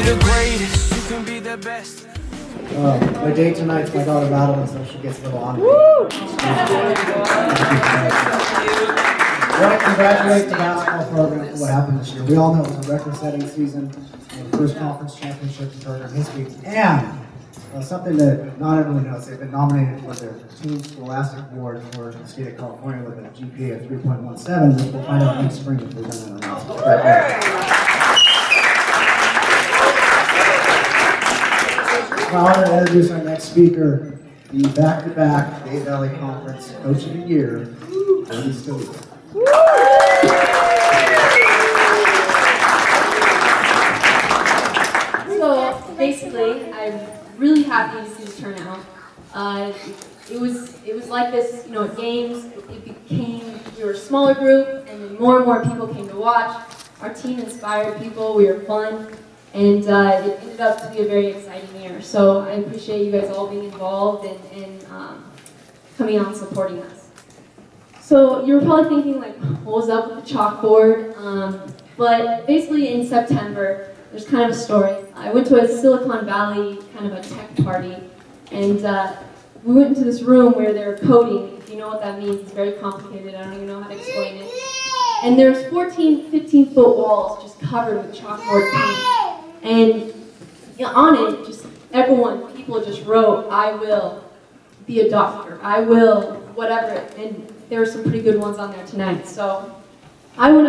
the greatest, you can be the best. My date tonight's my daughter Madeline, so she gets a little honor. I want to congratulate the basketball program for what happened this year. We all know it was a record-setting season, the first conference championship in program history, and something that not everyone knows, they've been nominated for their Team Scholastic Award for the state of California with a GPA of 3.17, which we'll find out next spring if we've done that or not. It's my honor to introduce our next speaker, the back-to-back Bay Valley Conference Coach of the Year, Cody Stillwell. So basically, I'm really happy to see the turnout. It was like this, at games. We were a smaller group, and then more and more people came to watch. Our team inspired people. We were fun, and it ended up to be a very exciting year. So I appreciate you guys all being involved and coming out and supporting us. So you're probably thinking, like, what was up with the chalkboard? But basically in September, there's kind of a story. I went to a Silicon Valley kind of a tech party, and we went into this room where they were coding. If you know what that means, it's very complicated. I don't even know how to explain it. And there's 14, 15-foot walls just covered with chalkboard paint. And on it, just people just wrote, "I will be a doctor. I will whatever." And there were some pretty good ones on there tonight. So I went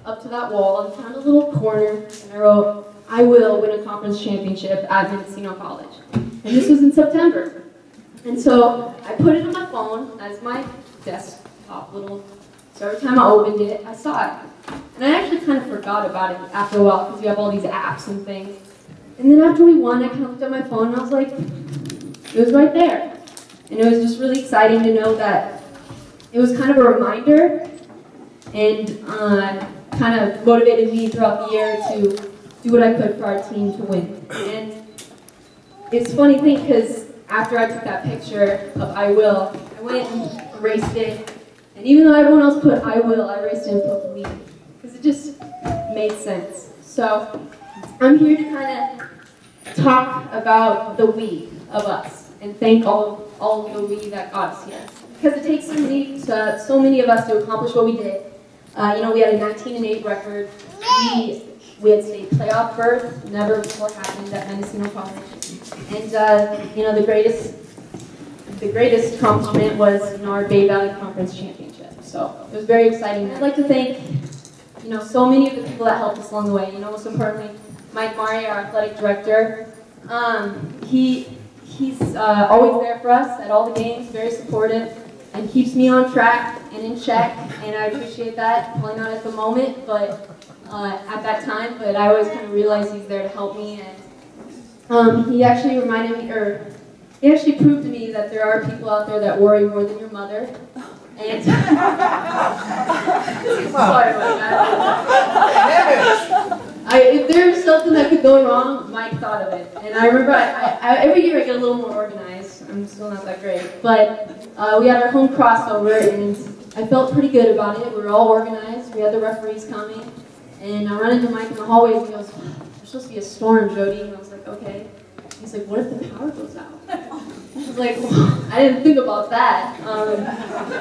up to that wall and found a little corner, and I wrote, "I will win a conference championship at Mendocino College." And this was in September. And so I put it on my phone as my desktop little, so every time I opened it, I saw it. And I actually kind of forgot about it after a while, because you have all these apps and things. And then after we won, I kind of looked at my phone and I was like, it was right there. And it was just really exciting to know that it was kind of a reminder, and kind of motivated me throughout the year to do what I could for our team to win. And it's a funny thing, because after I took that picture of "I will," I went and erased it. And even though everyone else put "I will," I erased it and put "we," because it just made sense. So I'm here to kind of talk about the "we" of us and thank all of the "we" that got us here. Because it takes so many of us to accomplish what we did. We had a 19-8 record. We had state playoff berth, never before happened at Mendocino College. And the greatest accomplishment was our Bay Valley Conference Championship. So it was very exciting. I'd like to thank so many of the people that helped us along the way. Most importantly, Mike Mari, our athletic director. He's always there for us at all the games, very supportive, and keeps me on track and in check, and I appreciate that. Probably not at the moment, but at that time, but I always kind of realize he's there to help me. And he actually reminded me, or he actually proved to me that there are people out there that worry more than your mother. And sorry about that. If there's something that could go wrong, Mike thought of it. And I remember every year I get a little more organized. I'm still not that great. But we had our home crossover, and I felt pretty good about it. We were all organized. We had the referees coming. And I run into Mike in the hallways, and he goes, "There's supposed to be a storm, Jody." And I was like, "Okay." He's like, "What if the power goes out?" I was like, well, I didn't think about that.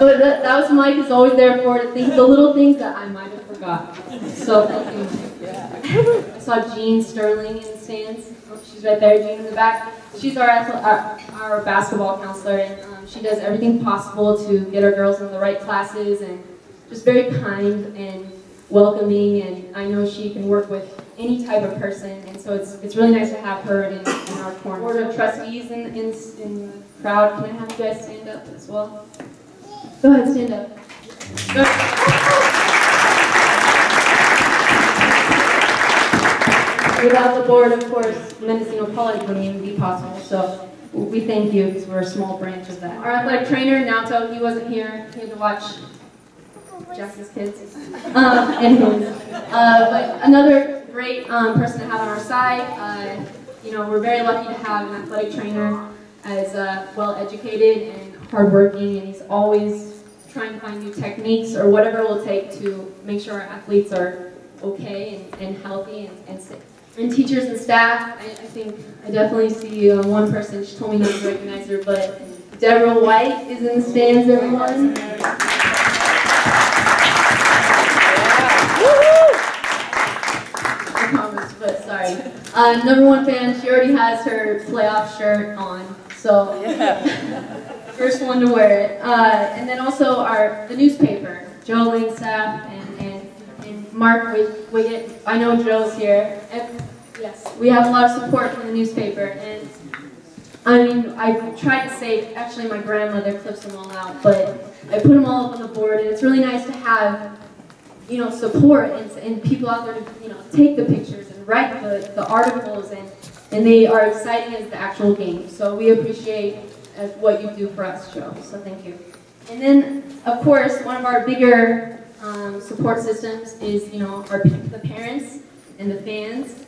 But that was Mike is always there for, to think the little things that I might have forgot. So thank you, Mike. I saw Jean Sterling in the stands. Oh, she's right there, Jean in the back. She's our basketball counselor, and she does everything possible to get our girls in the right classes, and just very kind and welcoming, and I know she can work with any type of person, and so it's really nice to have her in our corner. Board of trustees in the crowd, can I have you guys stand up as well? Go ahead, stand up. Go ahead. Without the board, of course, Mendocino College wouldn't even be possible, so we thank you, because we're a small branch of that. Our athletic trainer, Naoto, he wasn't here, he had to watch Jackson's kids. But another great person to have on our side. We're very lucky to have an athletic trainer as well educated and hardworking, and he's always trying to find new techniques or whatever it will take to make sure our athletes are okay and healthy and safe. and teachers and staff. I think I definitely see one person. She told me not to recognize her, but Deborah White is in the stands, everyone. I promise, but sorry. #1 fan, she already has her playoff shirt on, so first one to wear it. And then also the newspaper, Joe staff and Mark Wiggett. I know Joe's here. And yes, we have a lot of support from the newspaper, and I mean, I tried to say, actually my grandmother clips them all out, but I put them all up on the board, and it's really nice to have, you know, support and people out there to, you know, take the pictures and write the articles, and they are exciting as the actual game. So we appreciate what you do for us, Joe, so thank you. And then, of course, one of our bigger support systems is, you know, the parents and the fans.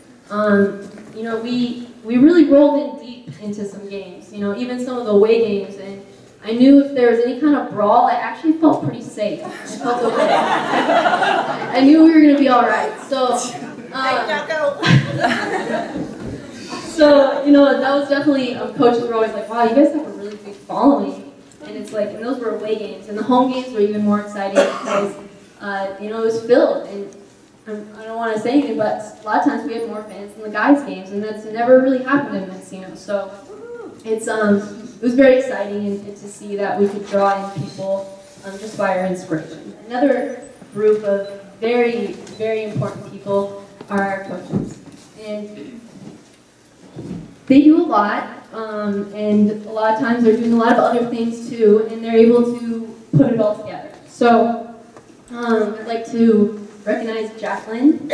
You know, we really rolled in deep into some games, you know, even some of the away games, and I knew if there was any kind of brawl, I actually felt pretty safe. I felt okay. I knew we were going to be all right. So, so, you know, that was definitely, coaches were always like, wow, you guys have a really big following. And it's like, and those were away games. And the home games were even more exciting because, you know, it was filled. And I don't want to say anything, but a lot of times we had more fans than the guys' games, and that's never really happened in Mendocino. So it's it was very exciting and to see that we could draw in people just by our inspiration. Another group of very, very important people are our coaches, and they do a lot, and a lot of times they're doing a lot of other things too, and they're able to put it all together. So I'd like to recognize Jacqueline.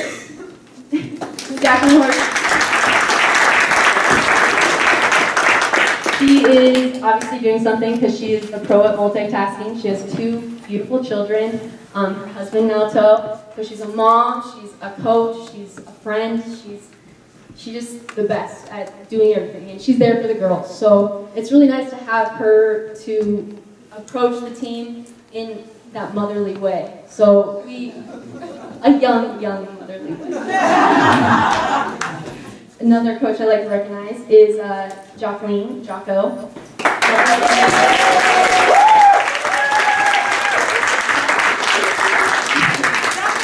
Jacqueline Horton. She is obviously doing something because she is a pro at multitasking. She has 2 beautiful children, her husband Naoto. So she's a mom, she's a coach, she's a friend, she's just the best at doing everything, and she's there for the girls. So it's really nice to have her to approach the team in that motherly way. So a young motherly way. Another coach I like to recognize is Jocko.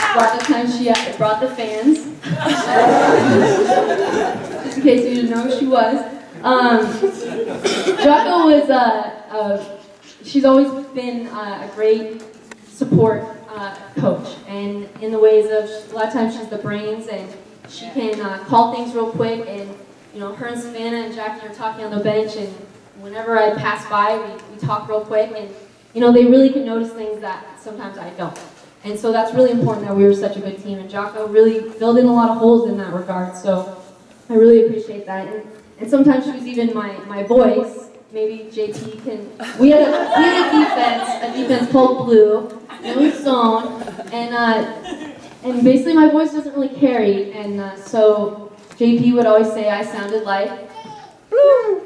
A lot of times she brought the fans. Just in case you didn't know who she was. Jocko was she's always been a great support coach, and in the ways of, a lot of times she's the brains, and she can call things real quick, and you know, her and Savannah and Jackie are talking on the bench, and whenever I pass by, we talk real quick, and you know, they really can notice things that sometimes I don't. And so that's really important that we were such a good team, and Jocko really filled in a lot of holes in that regard, so I really appreciate that. And sometimes she was even my voice. Maybe JT can. We had a defense called Blue, it was zone, and basically my voice doesn't really carry, and so JP would always say I sounded like Blue.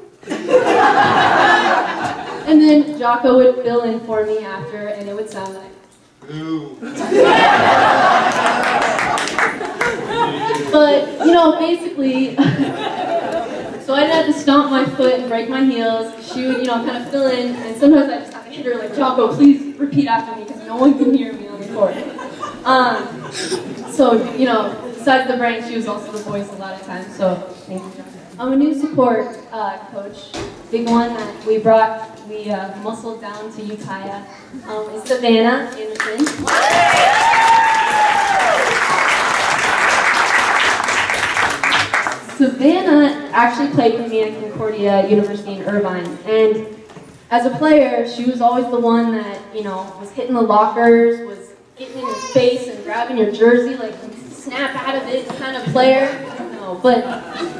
And then Jocko would fill in for me after, and it would sound like Blue. But, you know, basically, so I'd have to stomp my foot and break my heels. She would, you know, kind of fill in, and sometimes I just have to hit her like, Jocko, please repeat after me, because no one can hear me on the court. So, you know, besides the brain, she was also the voice a lot of times, so thank you, Jocko. I'm a new support coach. Big one that we muscled down to Ukiah is Savannah Anderson. Savannah actually played for me at Concordia University in Irvine, and as a player, she was always the one that, you know, was hitting the lockers, was getting in your face and grabbing your jersey, like snap out of it kind of player. No, but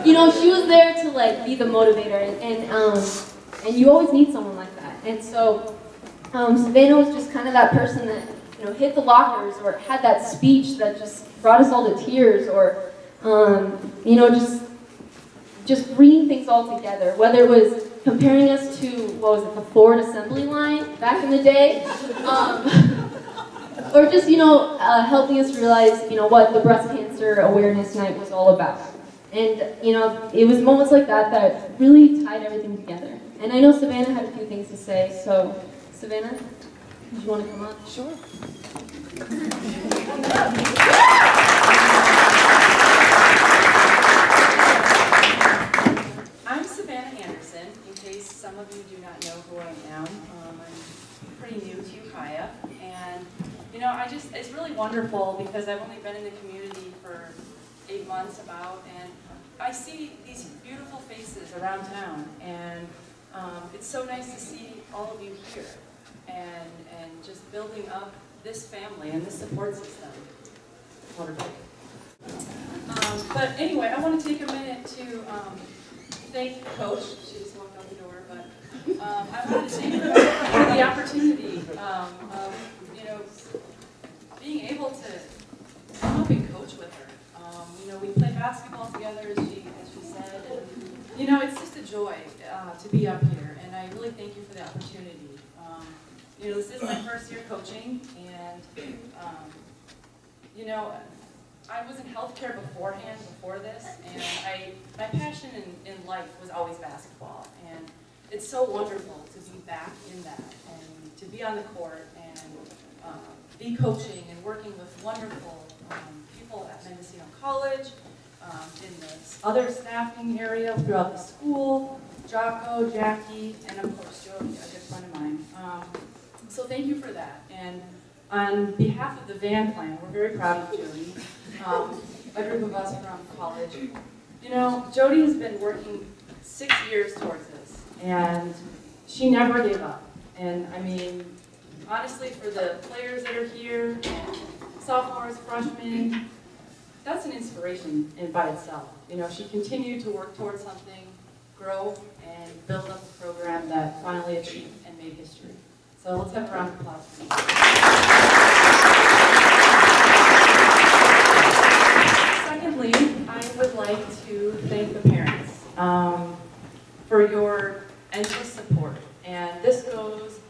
you know, she was there to like be the motivator, and you always need someone like that. And so Savannah was just kind of that person that, you know, hit the lockers or had that speech that just brought us all to tears, or you know, just bringing things all together, whether it was comparing us to, what was it, the Ford assembly line back in the day, or just, you know, helping us realize, you know, what the Breast Cancer Awareness Night was all about. And, you know, it was moments like that that really tied everything together. And I know Savannah had a few things to say, so Savannah, do you want to come up? Sure. I'm Savannah Anderson, in case some of you do not know who I am. I'm pretty new to Ukiah, and you know, it's really wonderful because I've only been in the community for 8 months about, and I see these beautiful faces around town, and it's so nice to see all of you here, and just building up this family and this support system. Wonderful. But anyway, I want to take a minute to thank the coach. She just walked out the door, but I wanted to thank her for the opportunity of, you know, being able to come up and coach with her. You know, we play basketball together, as she said, and you know, it's just a joy to be up here, and I really thank you for the opportunity. You know, this is my first year coaching, and you know, I was in healthcare beforehand, before this, and my passion in life was always basketball, and it's so wonderful to be back in that, and to be on the court, and be coaching and working with wonderful people at Mendocino College, in the other staffing area throughout the school, Jocko, Jackie, and of course Jody, a good friend of mine. So thank you for that. And on behalf of the Van Clan, we're very proud of Jody, a group of us from college. You know, Jody has been working 6 years towards this, and she never gave up. And I mean, honestly, for the players that are here, and sophomores, freshmen, that's an inspiration in by itself. You know, she continued to work towards something, grow, and build up a program that finally achieved and made history. So let's have a round of applause for her. Secondly, I would like to thank the parents for your endless support. And this goes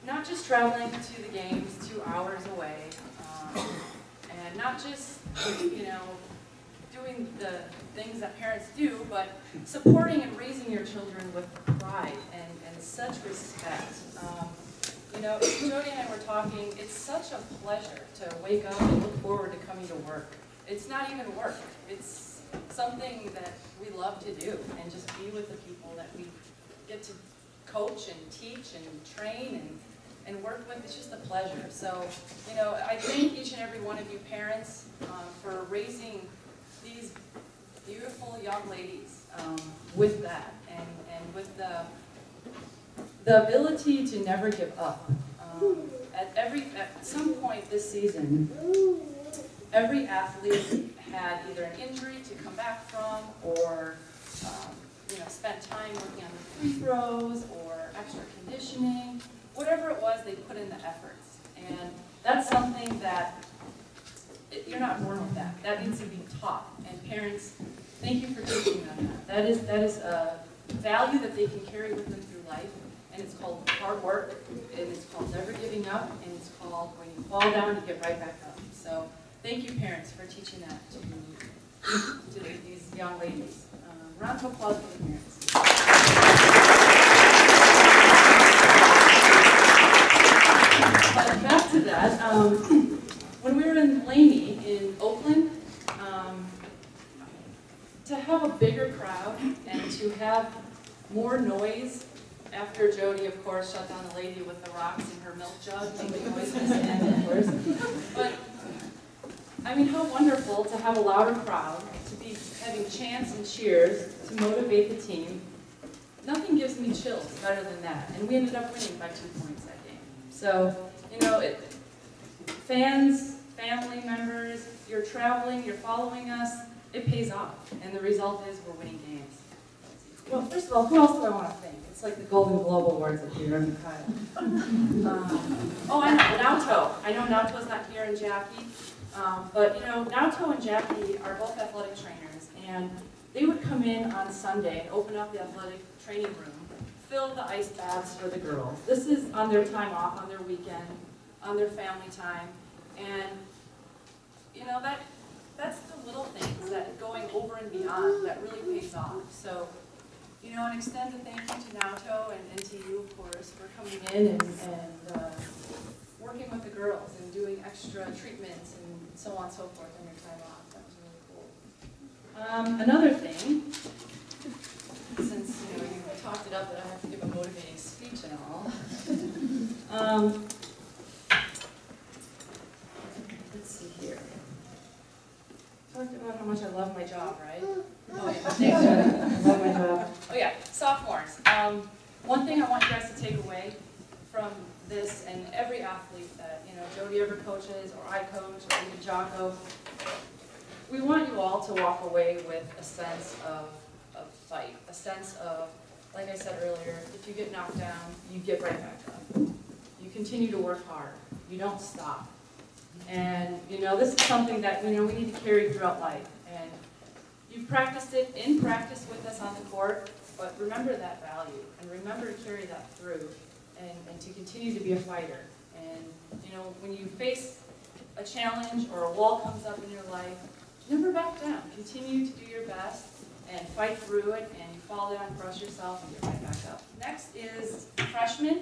not just traveling to the games 2 hours away, and not just, you know, doing the things that parents do, but supporting and raising your children with pride and such respect. You know, Jody and I were talking, it's such a pleasure to wake up and look forward to coming to work. It's not even work. It's something that we love to do, and just be with the people that we get to coach and teach and train and work with. It's just a pleasure. So, you know, I thank each and every one of you parents for raising these beautiful young ladies with that, and with the ability to never give up. At some point this season, every athlete had either an injury to come back from, or you know, spent time working on the free throws or extra conditioning. Whatever it was, they put in the efforts, and that's something that you're not born with that. That needs to be taught, and parents, thank you for teaching them that. That is a value that they can carry with them through life, and it's called hard work, and it's called never giving up, and it's called when you fall down, you get right back up. So thank you, parents, for teaching that to these young ladies. Round of applause for the parents. But back to that, when we were in Laney in Oakland, to have a bigger crowd and to have more noise after Jody, of course, shut down the lady with the rocks in her milk jug, making noise in the stand, of course. But, I mean, how wonderful to have a louder crowd, to be having chants and cheers to motivate the team. Nothing gives me chills better than that. And we ended up winning by 2 points that game. So, you know, fans, family members, you're traveling, you're following us, it pays off. And the result is we're winning games. Well, first of all, who else do I want to thank? It's like the Golden Globe Awards up here in Ukiah. Oh, I know, Nauto. I know Nauto's not here, and Jackie. But, you know, Nauto and Jackie are both athletic trainers, and they would come in on Sunday and open up the athletic training room, fill the ice baths for the girls. This is on their time off, on their weekend, on their family time. And, you know, that's the little things that going over and beyond that really pays off. So, you know, and extend a thank you to Naoto and to you, of course, for coming in and working with the girls and doing extra treatments and so on and so forth on your time off. That was really cool. Another thing, since you know you talked it up that I have to give a motivating speech and all. Let's see here. Talked about how much I love my job, right? Oh yeah, thanks, Jenny. I love my job. Oh yeah, sophomores. One thing I want you guys to take away from this, and every athlete that Jody ever coaches, or I coach, or even Jocko, we want you all to walk away with a sense of fight, a sense of, like I said earlier, if you get knocked down, you get right back up. You continue to work hard. You don't stop. And this is something that we need to carry throughout life. And you've practiced it in practice with us on the court, but remember that value and remember to carry that through and to continue to be a fighter. And when you face a challenge or a wall comes up in your life, never back down. Continue to do your best and fight through it, and you fall down, crush yourself, and get right back up. Next is freshmen.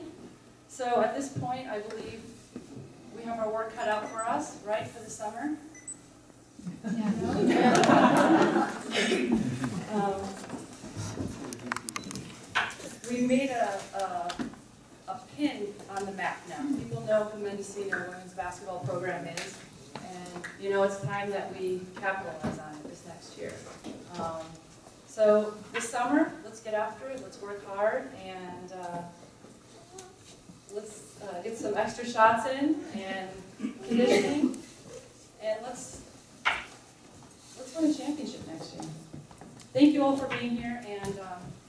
So at this point, I believe we have our work cut out for us, right, for the summer? Yeah. We made a pin on the map now. People know who Mendocino women's basketball program is, and it's time that we capitalize on it this next year. So this summer, let's get after it. Let's work hard, and let's get some extra shots in and conditioning, and let's win a championship next year. Thank you all for being here and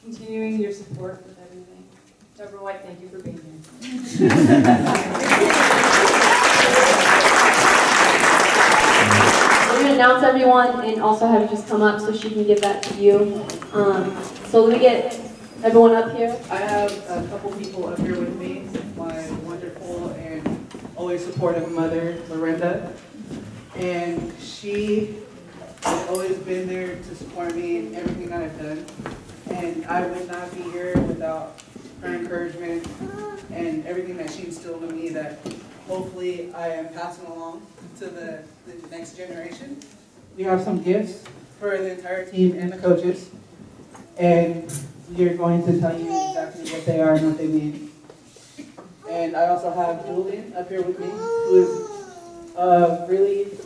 continuing your support with everything. Deborah White, thank you for being here. We're going to announce everyone and also have you just come up so she can give that to you. So let me get everyone up here. I have a couple people up here with me. My wonderful and always supportive mother, Lorinda. And she has always been there to support me in everything that I've done. And I would not be here without her encouragement and everything that she instilled in me that hopefully I am passing along to the next generation. We have some gifts for the entire team and the coaches. And we are going to tell you exactly what they are and what they mean. And I also have Julian up here with me, who is a really,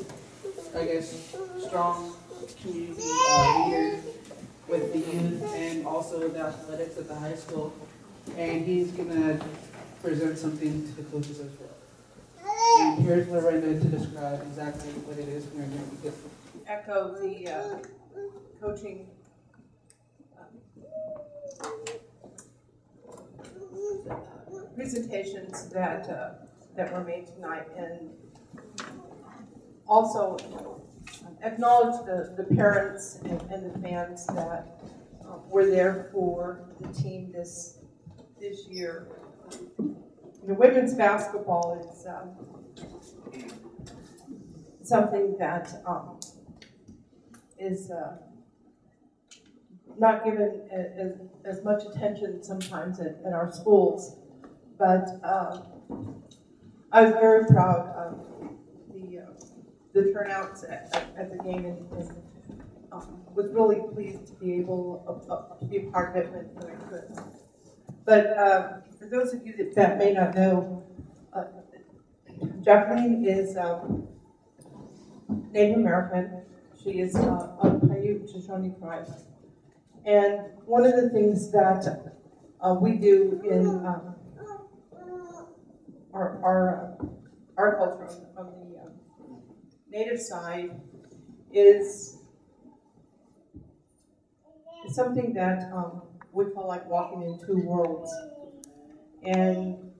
I guess, strong community leader with the youth and also the athletics at the high school. And he's going to present something to the coaches as well. And here's Lorinda to describe exactly what it is we're going to be doing. Echo the coaching presentations that were made tonight, and also acknowledge the parents and the fans that were there for the team this year. Women's basketball is something that is not given as much attention sometimes at our schools, but I was very proud of the turnouts at the game, and was really pleased to be able to be a part of it when I could. But for those of you that may not know, Jacqueline is Native American. She is of Paiute Shoshone tribe. And one of the things that we do in our culture on the Native side is something that we call like walking in two worlds. And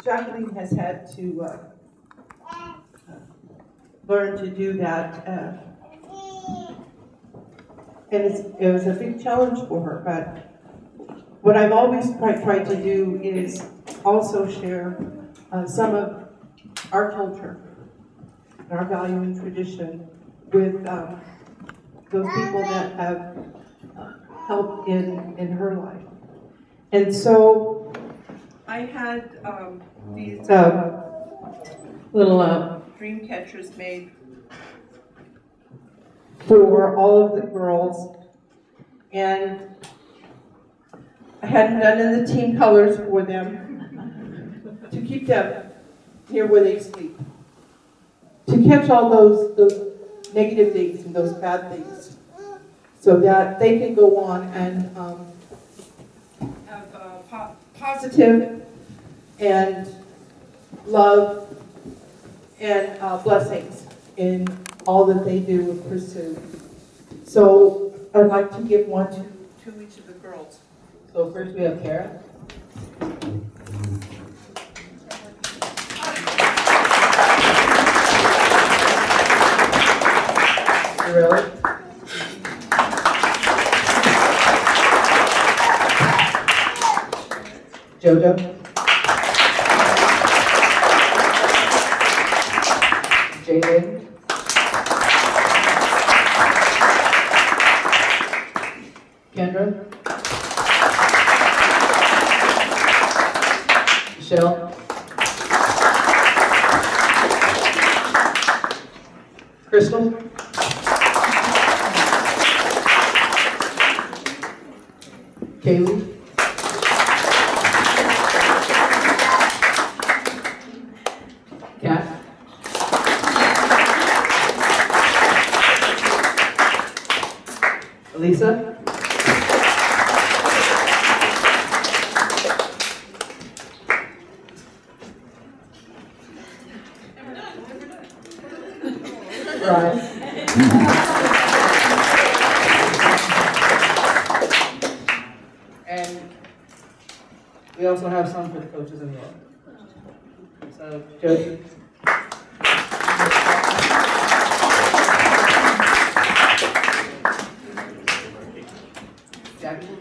Jacqueline has had to learn to do that. And it was a big challenge for her, but what I've always tried to do is also share some of our culture, our value and tradition with those people that have helped in her life. And so I had these little dream catchers made for all of the girls, and I hadn't done in the team colors for them to keep them near where they sleep, to catch all those negative things and those bad things, so that they can go on and have positive and love and blessings in all that they do and pursue. So I'd like to give one to each of the girls. So first we have Kara. Really? Jojo. Jaden. Kendra. Michelle. Crystal. Kaylee. Kat. Elisa. Right. And we also have some for the coaches as well. So, Josie. Jackie.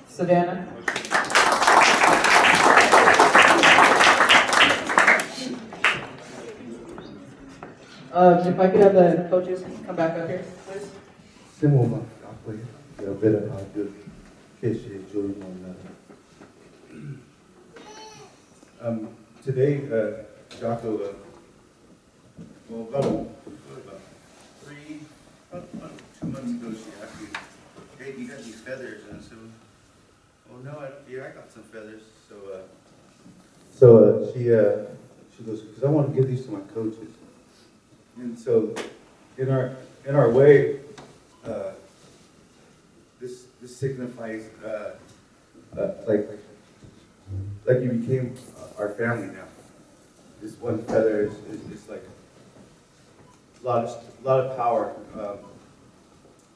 Savannah. If I could have the coaches come back up here, please. Similar ako better do fish during today Jocko well about 2 months ago she asked me, hey, you got these feathers? And I said, oh no, I got some feathers. So she goes, because I want to give these to my coaches. And so, in our way, this signifies like you became our family now. This one feather is like a lot of power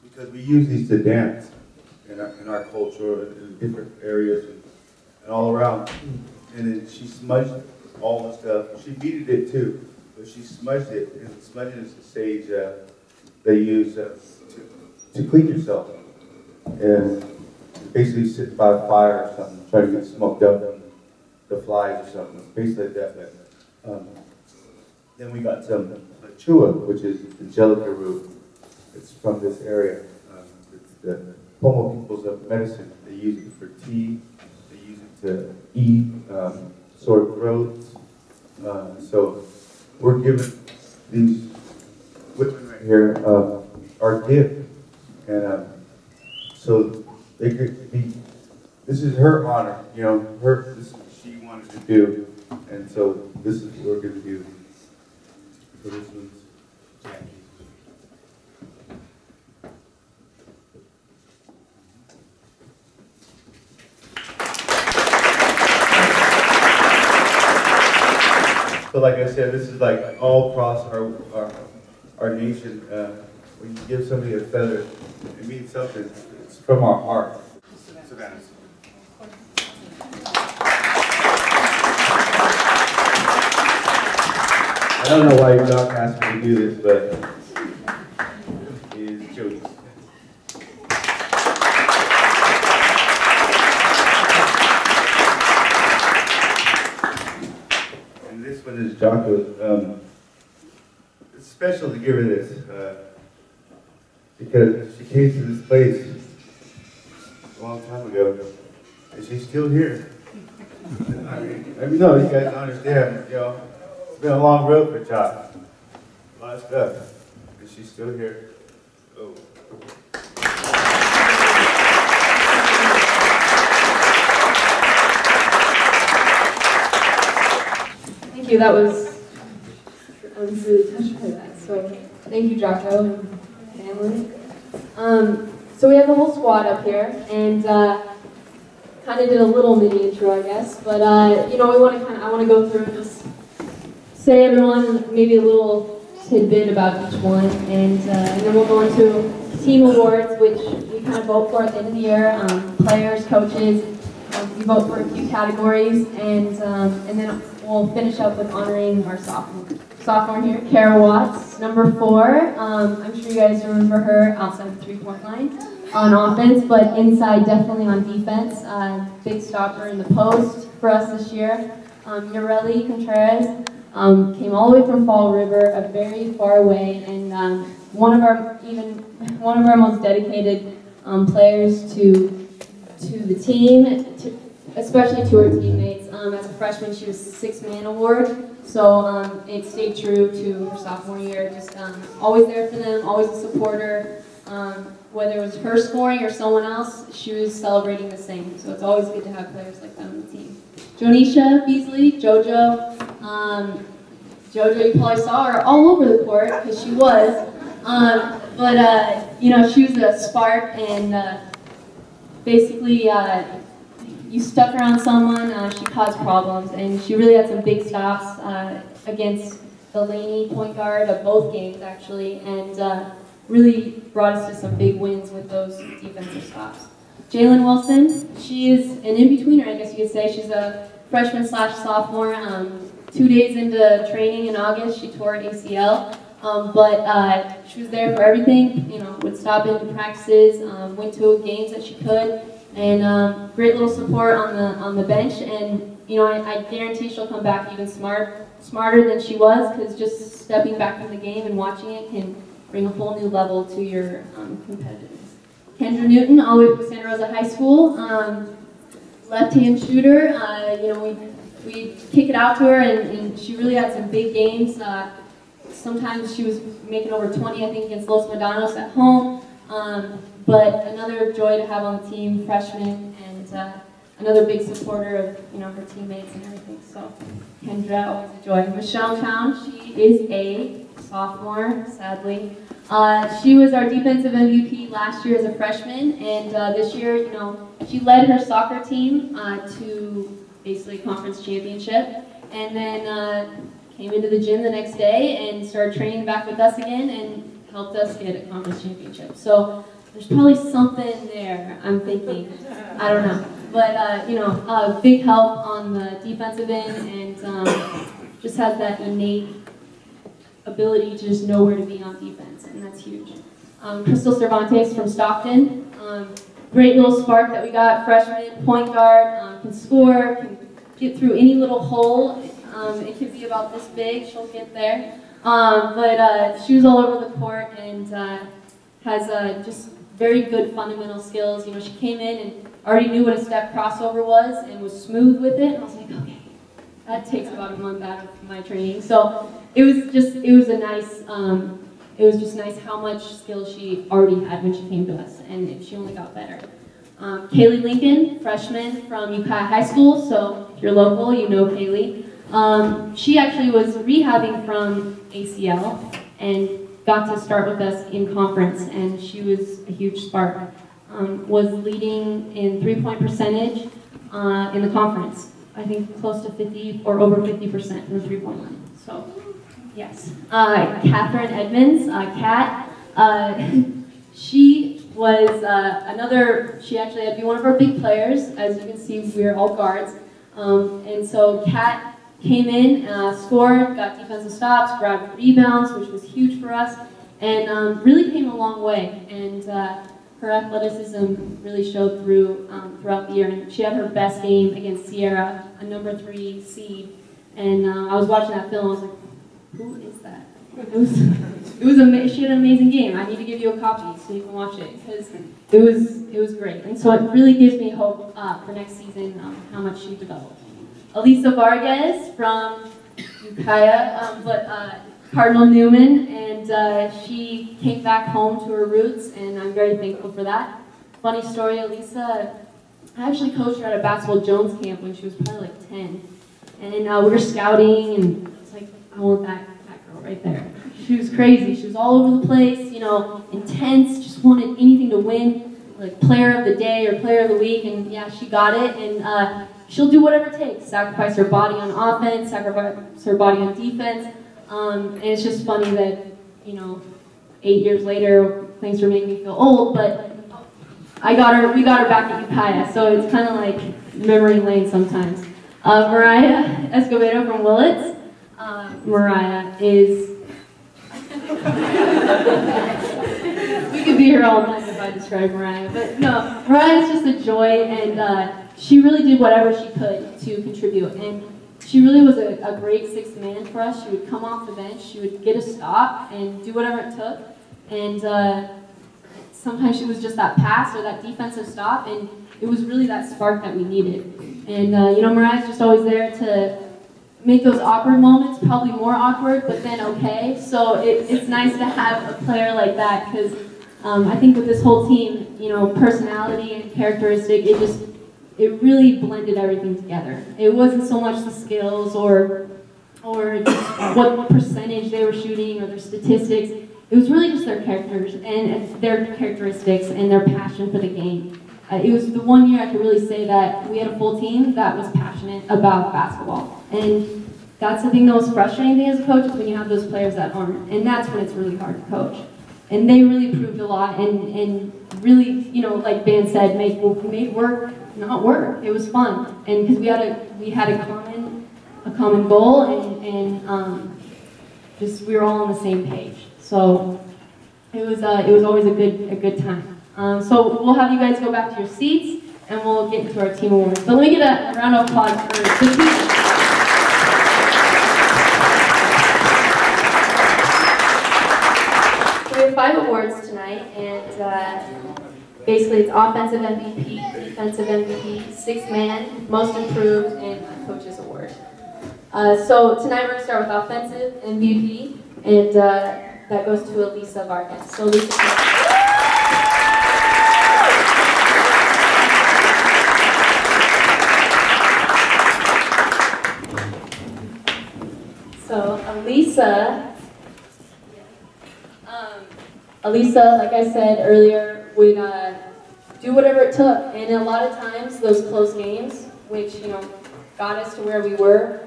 because we use these to dance in our culture in different areas and all around. And then she smudged all the stuff. She beaded it too. But she smudged it, and smudging is the sage they use to clean yourself. And basically sit by a fire or something, try to get smoked up the flies or something. Basically like that. But, then we got some chua, which is angelica root. It's from this area. It's the Pomo people's medicine. They use it for tea. They use it to eat, sore throats. So we're giving these women right here our gift, and so they could be. This is her honor, you know. This is what she wanted to do, and so this is what we're going to do. So this one's Jackie. So like I said, this is like all across our nation. When you give somebody a feather, it means something. It's from our heart. Savannah. I don't know why your doc asked me to do this, but it is Jody's. Jocko. It's special to give her this because she came to this place a long time ago, and she's still here. I mean, no, you guys don't understand. You know, it's been a long road for Jock. A lot of stuff, and she's still here. Oh. Thank you. That was, I was really touched by that. So thank you, Jocko and family. So we have the whole squad up here, and kind of did a little mini intro, I guess. But you know, I want to go through and just say everyone maybe a little tidbit about each one, and then we'll go into team awards, which we kind of vote for at the end of the year. Players, coaches, we vote for a few categories, and then we'll finish up with honoring our sophomore here, Kara Watts, number 4. I'm sure you guys remember her outside the 3-point line on offense, but inside definitely on defense. Big stopper in the post for us this year. Yareli Contreras came all the way from Fall River, a very far away, and one of our most dedicated players to the team, especially to her teammates. As a freshman, she was 6-man award, so it stayed true to her sophomore year. Just always there for them, always a supporter. Whether it was her scoring or someone else, she was celebrating the same. So it's always good to have players like that on the team. Jonisha Beasley, JoJo. JoJo, you probably saw her all over the court because she was. But you know, she was a spark, and basically, you stuck around someone, she caused problems, and she really had some big stops against the Laney point guard of both games, actually, and really brought us to some big wins with those defensive stops. Jalen Wilson, she is an in-betweener, I guess you could say. She's a freshman/sophomore. 2 days into training in August, she tore an ACL, but she was there for everything. You know, would stop into practices, went to games that she could, and great little support on the bench. And you know, I guarantee she'll come back even smarter than she was, because just stepping back from the game and watching it can bring a whole new level to your competitiveness. Kendra Newton, all the way from Santa Rosa High School, left-hand shooter. You know, we kick it out to her, and she really had some big games. Sometimes she was making over 20, I think, against Los Medanos at home. But another joy to have on the team, freshman, and another big supporter of, you know, her teammates and everything. So Kendra, always a joy. Michelle Chown, she is a sophomore, sadly. She was our defensive MVP last year as a freshman, and this year, you know, she led her soccer team to basically conference championship, and then came into the gym the next day and started training back with us again and helped us get a conference championship. So there's probably something there, I'm thinking. I don't know. But, you know, big help on the defensive end, and just has that innate ability to just know where to be on defense, and that's huge. Crystal Cervantes from Stockton. Great little spark that we got, freshman, point guard, can score, can get through any little hole. It could be about this big, she'll get there. But she was all over the court, and has just very good fundamental skills. You know, she came in and already knew what a step crossover was and was smooth with it. And I was like, okay, that takes about a month out of my training. So it was just nice how much skill she already had when she came to us, and she only got better. Kaylee Lincoln, freshman from Ukiah High School, so if you're local, you know Kaylee. She actually was rehabbing from ACL and got to start with us in conference, and she was a huge spark. Was leading in three-point percentage in the conference. I think close to 50 or over 50% in the three-point line. So, yes. Catherine Edmonds, Kat, she was she actually had to be one of our big players. As you can see, we're all guards. And so Kat came in, scored, got defensive stops, grabbed rebounds, which was huge for us, and really came a long way. And her athleticism really showed through throughout the year. And she had her best game against Sierra, a number 3 seed. And I was watching that film, I was like, who is that? She had an amazing game. I need to give you a copy so you can watch it, because it was great. And so it really gives me hope for next season, how much she developed. Elisa Vargas from Ukiah, Cardinal Newman, and she came back home to her roots, and I'm very thankful for that. Funny story, Elisa, I actually coached her at a Basketball Jones camp when she was probably like 10. And we were scouting, and I was like, I want that girl right there. She was crazy. She was all over the place, you know, intense, just wanted anything to win, like player of the day or player of the week, and yeah, she got it, and she'll do whatever it takes, sacrifice her body on offense, sacrifice her body on defense, and it's just funny that, you know, 8 years later, things are making me feel old, but we got her back at Ukiah, so it's kind of like memory lane sometimes. Mariah Escobedo from Willits. Mariah is... we could be here all night if I describe Mariah, but no, Mariah is just a joy, and she really did whatever she could to contribute, and she really was a great sixth man for us. She would come off the bench, she would get a stop, and do whatever it took, and sometimes she was just that pass or that defensive stop, and it was really that spark that we needed. And you know, Mariah's just always there to make those awkward moments probably more awkward, but then okay. So it's nice to have a player like that, because I think with this whole team, you know, personality and characteristic, it really blended everything together. It wasn't so much the skills or just what percentage they were shooting or their statistics. It was really just their characters and their characteristics and their passion for the game. It was the one year I could really say that we had a full team that was passionate about basketball. And that's the thing that was frustrating me as a coach, is when you have those players that aren't. And that's when it's really hard to coach. And they really proved a lot, and really, you know, like Ben said, made work not work. It was fun. And because we had a common goal, and just we were all on the same page. So it was always a good time. So we'll have you guys go back to your seats, and we'll get into our team awards. But let me get a round of applause for the team. So we have 5 awards tonight, and basically it's offensive MVP, defensive MVP, sixth man, most improved, and coaches award. So tonight we're going to start with offensive MVP, and that goes to Elisa Vargas. So Elisa. So Elisa, like I said earlier, would do whatever it took, and a lot of times those close games, which, you know, got us to where we were,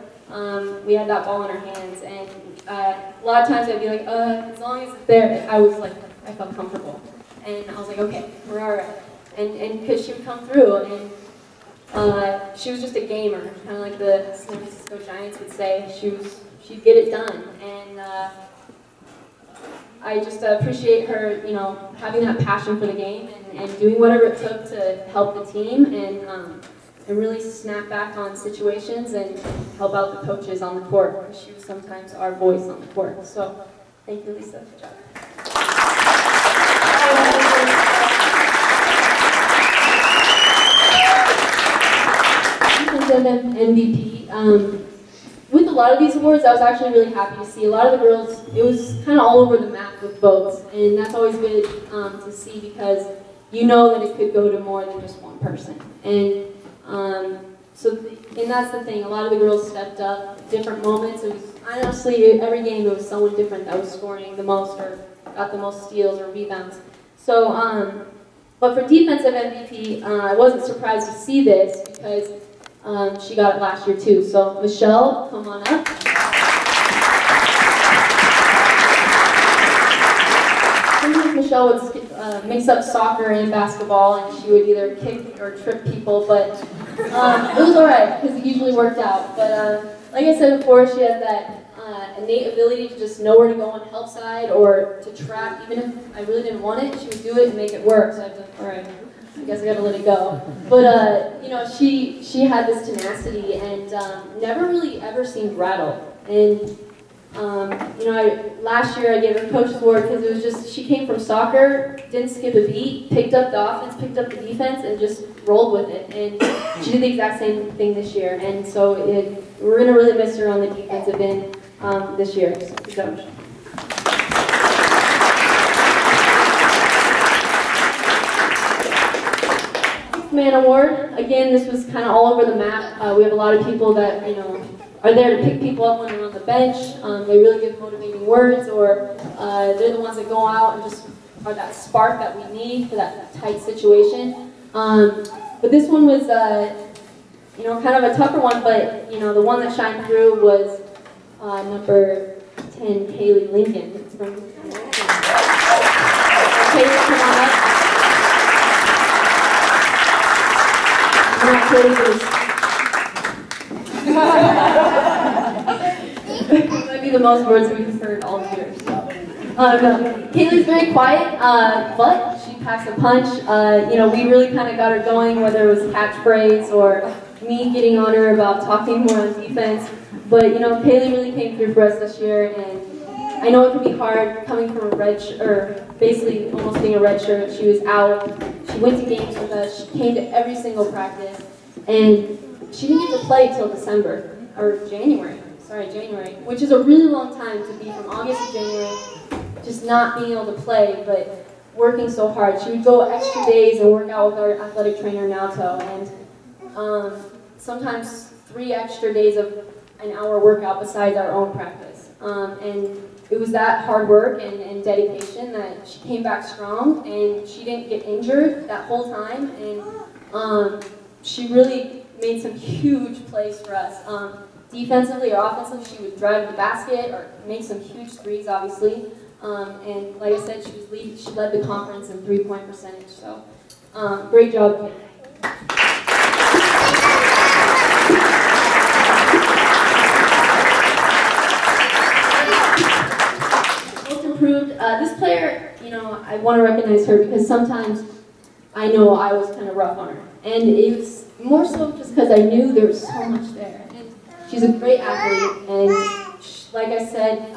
we had that ball in our hands, and a lot of times I'd be like, as long as it's there, I felt comfortable, and I was like, okay, we're all right, and because she would come through, and she was just a gamer, kind of like the San Francisco Giants would say. She'd get it done, and I just appreciate her, you know, having that passion for the game and doing whatever it took to help the team and really snap back on situations and help out the coaches on the court, because she was sometimes our voice on the court. So thank you, Lisa. Good job. MVP. With a lot of these awards, I was actually really happy to see a lot of the girls. It was kind of all over the map with votes, and that's always good to see, because you know that it could go to more than just one person. And and that's the thing. A lot of the girls stepped up at different moments. It was honestly every game there was someone different that was scoring the most or got the most steals or rebounds. So, but for defensive MVP, I wasn't surprised to see this, because she got it last year too. So Michelle, come on up. Sometimes Michelle would mix up soccer and basketball, and she would either kick or trip people, but it was alright, because it usually worked out. But like I said before, she has that innate ability to just know where to go on the help side or to trap. Even if I really didn't want it, she would do it and make it work. So I was like, alright, I guess I gotta let it go. But you know, she had this tenacity and never really ever seemed rattled. And you know, last year I gave her Coach's Award because it was just she came from soccer, didn't skip a beat, picked up the offense, picked up the defense, and just rolled with it. And she did the exact same thing this year. And so we're gonna really miss her on the defensive end this year. So. Man Award. Again, this was kind of all over the map. We have a lot of people that, you know, are there to pick people up when they're on the bench. They really give motivating words, or they're the ones that go out and just are that spark that we need for that tight situation. But this one was, you know, kind of a tougher one, but, you know, the one that shined through was number 10, Kaylee Lincoln. It's from Kaylee, come on up. Might be the most words we've heard all year. So. Kaylee's very quiet, but she packs a punch. You know, we really kind of got her going, whether it was catchphrase or me getting on her about talking more on defense. But you know, Kaylee really came through for us this year, and I know it can be hard coming from a red or basically almost being a red shirt. She was out. She went to games with us. She came to every single practice, and she didn't get to play till December or January. Sorry, January, which is a really long time to be from August to January, just not being able to play, but working so hard. She would go extra days and work out with our athletic trainer Naoto, and sometimes 3 extra days of an hour workout besides our own practice. And it was that hard work and dedication that she came back strong, and she didn't get injured that whole time, and she really made some huge plays for us. Defensively or offensively, she would drive the basket or make some huge threes, obviously. And like I said, she led the conference in 3-point percentage. So great job, kid. Most improved. This player, you know, I want to recognize her because sometimes I know I was kind of rough on her, and it was more so just because I knew there was so much there. She's a great athlete, and like I said,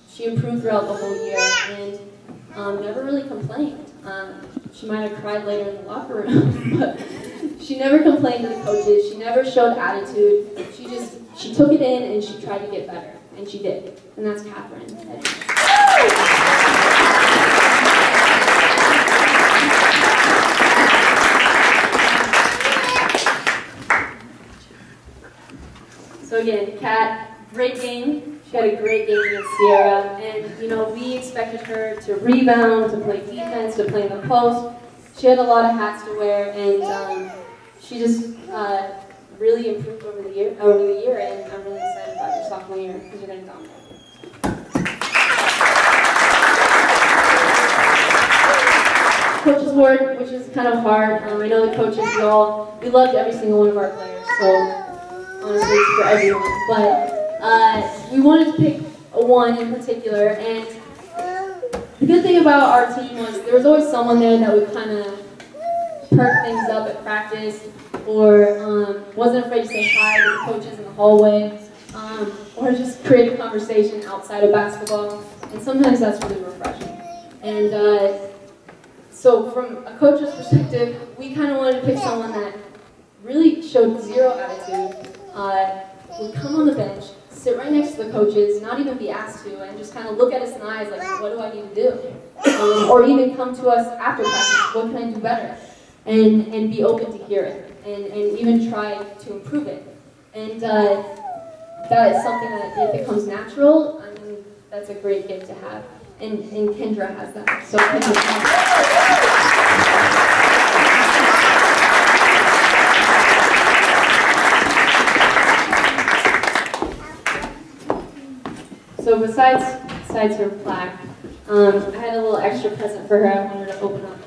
she improved throughout the whole year and never really complained. She might have cried later in the locker room, but she never complained to the coaches. She never showed attitude. She took it in and she tried to get better, and she did. And that's Catherine. So again, Kat, great game. She had a great game against Sierra, and you know, we expected her to rebound, to play defense, to play in the post. She had a lot of hats to wear, and she just really improved over the year, and I'm really excited about your sophomore year because you're going to dominate. Coach's Award, which is kind of hard. I know the coaches, we loved every single one of our players, so honestly, it's for everyone. But we wanted to pick one in particular, and the good thing about our team was there was always someone there that would kind of perk things up at practice, or wasn't afraid to say hi to the coaches in the hallway, or just create a conversation outside of basketball, and sometimes that's really refreshing. And so from a coach's perspective, we kind of wanted to pick someone that really showed zero attitude, would come on the bench, sit right next to the coaches, not even be asked to, and just kind of look at us in the eyes like, what do I need to do? Or even come to us after practice, what can I do better? And be open to hear it, and even try to improve it. And that is something that if it comes natural, I mean, that's a great gift to have. And Kendra has that. So So besides her plaque, I had a little extra present for her I wanted to open up.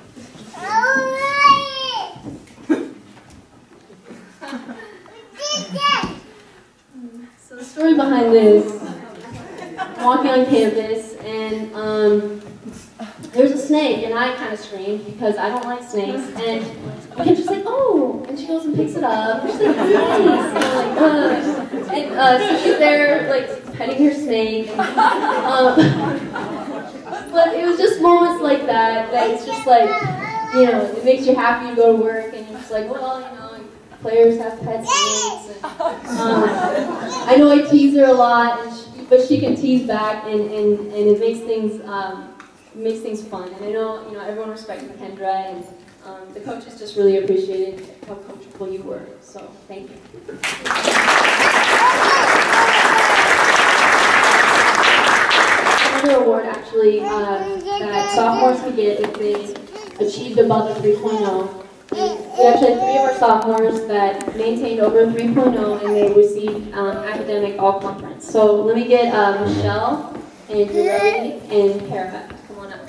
So the story behind this, walking on campus, and there's a snake, and I kind of screamed because I don't like snakes, and Kendra's like, oh, and she goes and picks it up, and she's like, nice, and I'm like, ugh. And so she's there, like, petting her snake, but it was just moments like that, that it's just like, you know, it makes you happy to go to work, and you're just like, well, you know, players have pet snakes, and, I know I tease her a lot, and but she can tease back, and it makes things, fun. And I know, you know, everyone respected Kendra, and the coaches just really appreciated how comfortable you were. So thank you. Another award, actually, that sophomores could get if they achieved above a 3.0. We actually had 3 of our sophomores that maintained over a 3.0, and they received academic all-conference. So let me get Michelle, and Jeremy, and Kara. Come on up.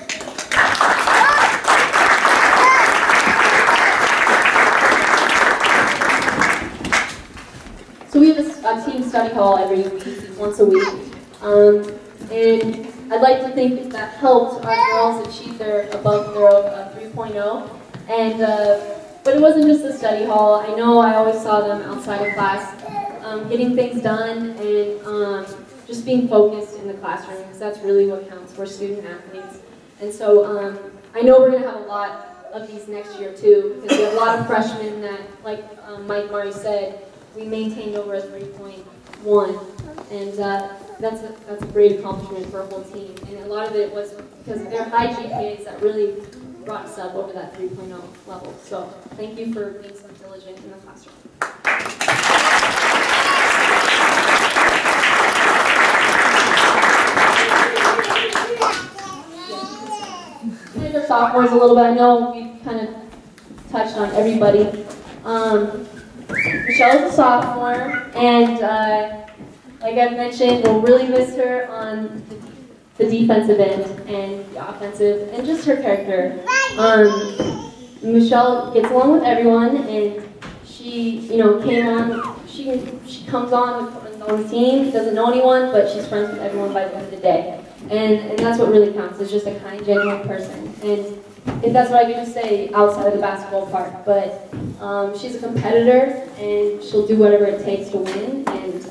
So we have a team study hall every week, once a week. And I'd like to think that helped our girls achieve above their 3.0. And but it wasn't just the study hall. I know I always saw them outside of class, getting things done and just being focused in the classroom, because that's really what counts. We're student athletes. And so I know we're going to have a lot of these next year too, because we have a lot of freshmen that, like Mike Murray said, we maintained over a 3.1, and that's a great accomplishment for a whole team. And a lot of it was because of their high GPAs that really brought us up over that 3.0 level. So thank you for being so diligent in the classroom. Our sophomores a little bit. I know we've kind of touched on everybody. Michelle is a sophomore, and like I've mentioned, we'll really miss her on the defensive end and the offensive, and just her character. Michelle gets along with everyone, and she, you know, came on. She comes on the team, doesn't know anyone, but she's friends with everyone by the end of the day. And that's what really counts, is just a kind, genuine person. And that's what I get to say outside of the basketball part. But she's a competitor, and she'll do whatever it takes to win. And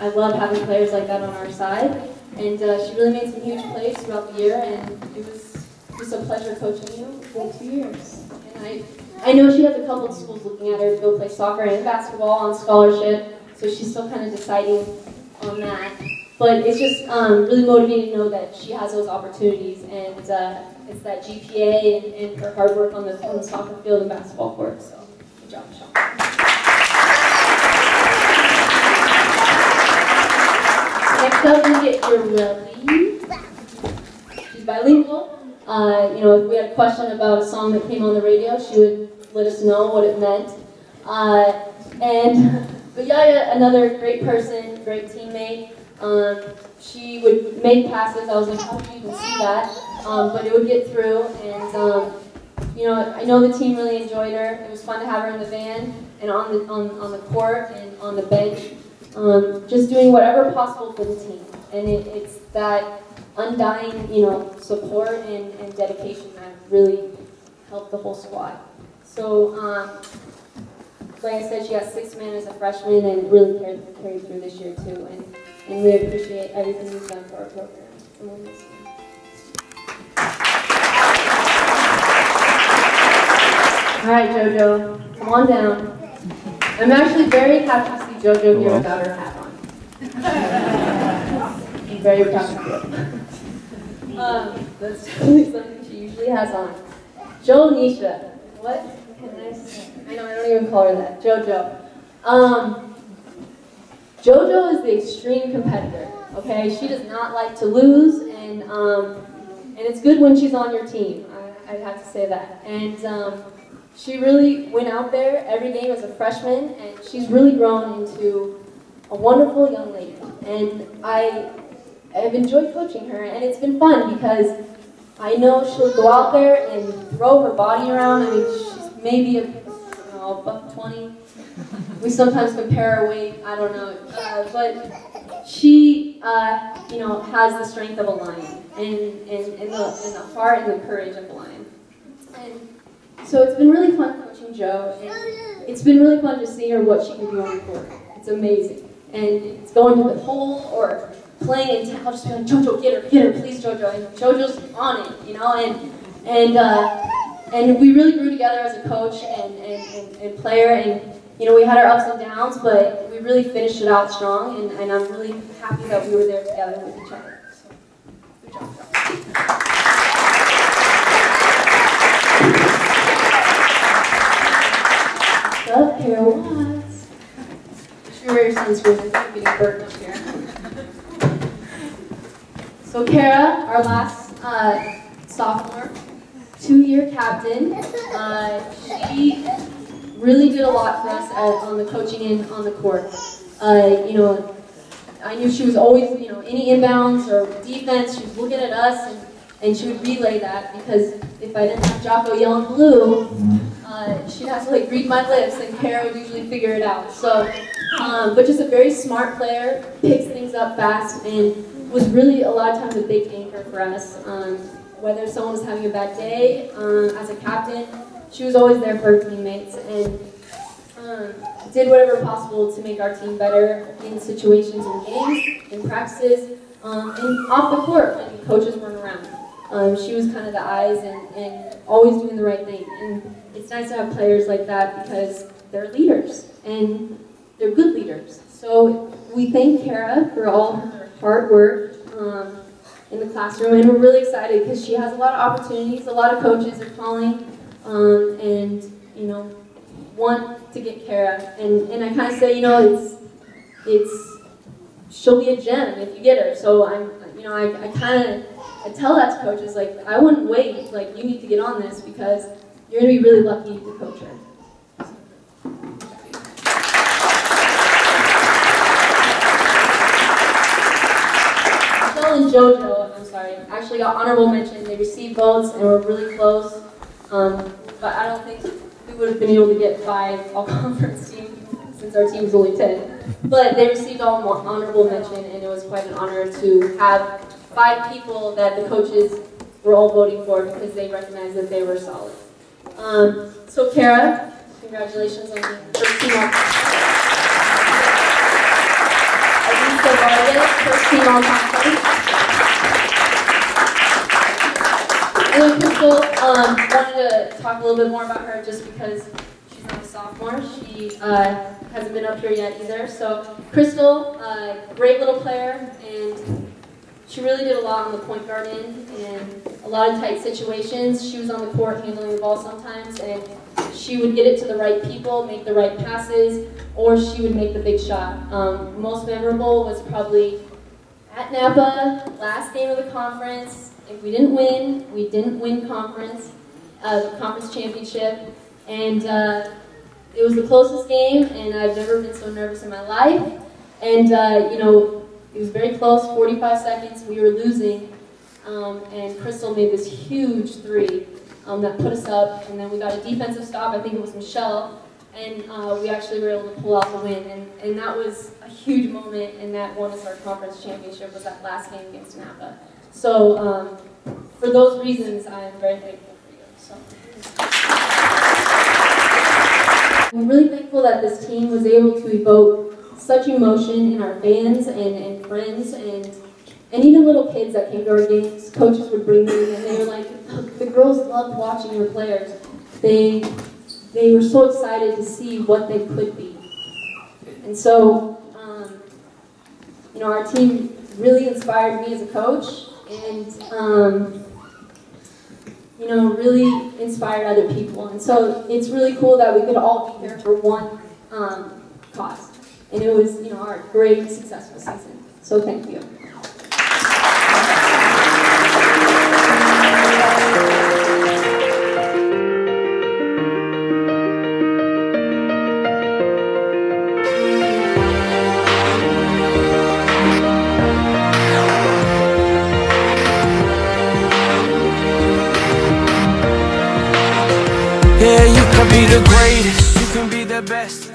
I love having players like that on our side. And she really made some huge plays throughout the year, and it was just a pleasure coaching you for 2 years. And I know she has a couple of schools looking at her to go play soccer and basketball on scholarship, so she's still kind of deciding on that. But it's just really motivating to know that she has those opportunities, and it's that GPA and her hard work on the soccer field and basketball court. So good job, Michelle. Next up, we get Jeremy. She's bilingual. You know, if we had a question about a song that came on the radio, she would let us know what it meant. But Yaya, another great person, great teammate. She would make passes. I was like, how did you even see that? But it would get through, and you know, I know the team really enjoyed her. It was fun to have her in the van and on the court and on the bench, just doing whatever possible for the team. And it's that undying, you know, support and dedication that really helped the whole squad. So, like I said, she got 6 men as a freshman and really carried through this year too. And we appreciate everything you've done for our program. And we'll miss you. All right, JoJo, come on down. I'm actually very happy to see JoJo here without her hat on. I'm very proud of her. That's definitely something she usually has on. Jo Nisha. What can I say? I know, I don't even call her that. JoJo. JoJo is the extreme competitor, okay? She does not like to lose, and it's good when she's on your team. I'd have to say that. And she really went out there every game as a freshman, and she's really grown into a wonderful young lady. And I've enjoyed coaching her, and it's been fun because I know she'll go out there and throw her body around. I mean, she's maybe $120. We sometimes compare her weight, I don't know. But she you know, has the strength of a lion and the heart and the courage of a lion. And so it's been really fun coaching Jo, and it's been really fun just seeing her what she can do on the court. It's amazing. And it's going to the hole or playing, and I'll just be like, JoJo, get her, please, JoJo. And JoJo's on it, you know, and we really grew together as a coach and player, and you know, we had our ups and downs, but we really finished it out strong, and I'm really happy that we were there together with each other. So, good job, guys. Up here, what? Make sure you wear your sunscreen. I'm getting burnt up here. So Kara, our last sophomore, 2-year captain, she really did a lot for us on the coaching and on the court. You know, I knew she was always, you know, any inbounds or defense, she was looking at us, and she would relay that, because if I didn't have Jocko yelling blue, she'd have to like read my lips, and Kara would usually figure it out. So, but just a very smart player, picks things up fast, and was really a lot of times a big anchor for us. Whether someone was having a bad day, as a captain, she was always there for her teammates, and did whatever possible to make our team better in situations in games, in practices, and off the court when coaches weren't around. She was kind of the eyes and always doing the right thing. And it's nice to have players like that because they're leaders, and they're good leaders. So we thank Kara for all her hard work in the classroom, and we're really excited because she has a lot of opportunities. A lot of coaches are calling, and you know, want to get Kara. And I kind of say, you know, she'll be a gem if you get her. So I tell that to coaches, like, I wouldn't wait. Like, you need to get on this because you're gonna be really lucky to coach her. And JoJo, I'm sorry, actually got honorable mention. They received votes and were really close, but I don't think we would have been able to get 5 all-conference teams since our team was only 10. But they received all honorable mention, and it was quite an honor to have 5 people that the coaches were all voting for because they recognized that they were solid. So Kara, congratulations on the first team all-conference. First team all-conference. And then Crystal, wanted to talk a little bit more about her just because she's not a sophomore. She hasn't been up here yet either. So Crystal, great little player, and she really did a lot on the point guard end and a lot of tight situations. She was on the court handling the ball sometimes, and she would get it to the right people, make the right passes, or she would make the big shot. Most memorable was probably at Napa, last game of the conference. If we didn't win conference, the conference championship, and it was the closest game, and I've never been so nervous in my life. And you know, it was very close, 45 seconds, we were losing, and Crystal made this huge 3 that put us up, and then we got a defensive stop, I think it was Michelle, and we actually were able to pull out the win, and that was a huge moment, and that won us our conference championship, was that last game against Napa. So for those reasons, I'm very thankful for you. So. I'm really thankful that this team was able to evoke such emotion in our fans and friends and even little kids that came to our games. Coaches would bring them, and they were like, the girls loved watching your players. They were so excited to see what they could be. And so, you know, our team really inspired me as a coach, and you know, really inspired other people. And so it's really cool that we could all be here for one cause. And it was, you know, our great successful season. So thank you. Yeah, you can be the greatest, you can be the best.